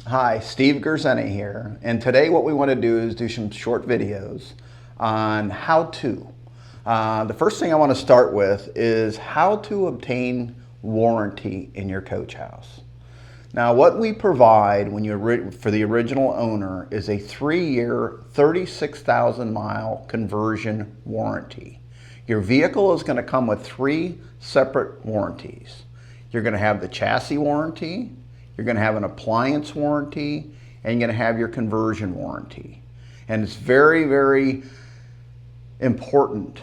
Hi, Steve Gerzeni here, and today what we want to do is do some short videos on how to. The first thing I want to start with is how to obtain warranty in your coach house. Now, what we provide when for the original owner is a 3-year, 36,000 mile conversion warranty. Your vehicle is going to come with 3 separate warranties. You're going to have the chassis warranty, you're going to have an appliance warranty, and you're going to have your conversion warranty. And it's very, very important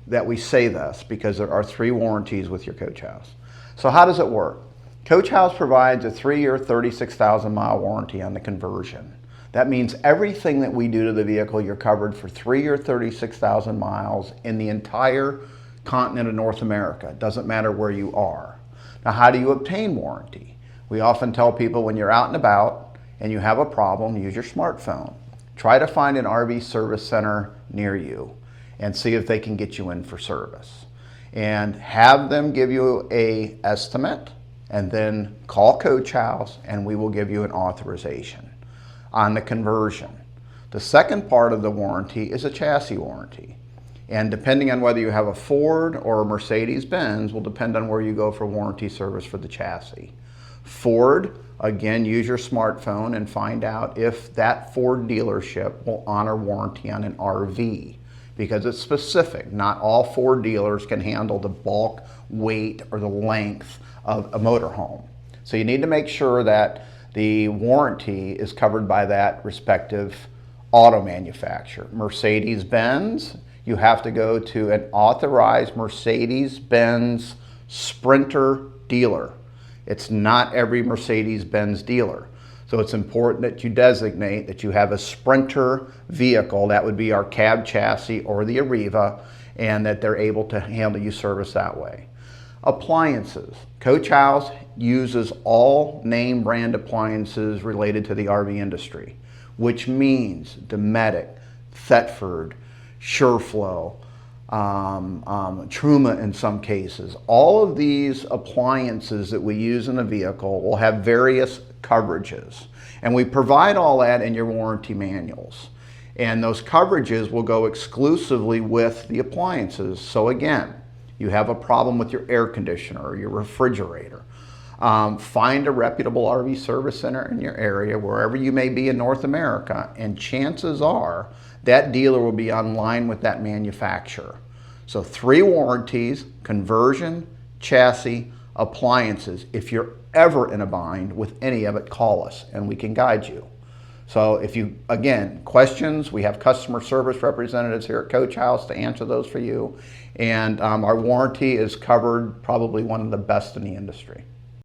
that we say this because there are 3 warranties with your coach house. So how does it work? Coach House provides a 3-year, 36,000 mile warranty on the conversion. That means everything that we do to the vehicle, you're covered for 3-year, 36,000 miles in the entire continent of North America. It doesn't matter where you are. Now, how do you obtain warranty? We often tell people when you're out and about and you have a problem, use your smartphone. Try to find an RV service center near you and see if they can get you in for service. And have them give you an estimate, and then call Coach House and we will give you an authorization on the conversion. The second part of the warranty is a chassis warranty. And depending on whether you have a Ford or a Mercedes-Benz will depend on where you go for warranty service for the chassis. Ford, again, use your smartphone and find out if that Ford dealership will honor warranty on an RV because it's specific. Not all Ford dealers can handle the bulk, weight, or the length of a motorhome. So you need to make sure that the warranty is covered by that respective auto manufacturer. Mercedes-Benz, you have to go to an authorized Mercedes-Benz Sprinter dealer. It's not every Mercedes-Benz dealer. So it's important that you designate that you have a Sprinter vehicle, that would be our cab chassis or the Arriva, and that they're able to handle you service that way. Appliances. Coach House uses all name brand appliances related to the RV industry, which means Dometic, Thetford, SureFlow, Truma in some cases. All of these appliances that we use in the vehicle will have various coverages, and we provide all that in your warranty manuals. And those coverages will go exclusively with the appliances. So again, you have a problem with your air conditioner or your refrigerator, find a reputable RV service center in your area, wherever you may be in North America, and chances are that dealer will be online with that manufacturer. So 3 warranties: conversion, chassis, appliances. If you're ever in a bind with any of it, call us and we can guide you. So if you, again, questions, we have customer service representatives here at Coach House to answer those for you. And our warranty is covered, probably one of the best in the industry.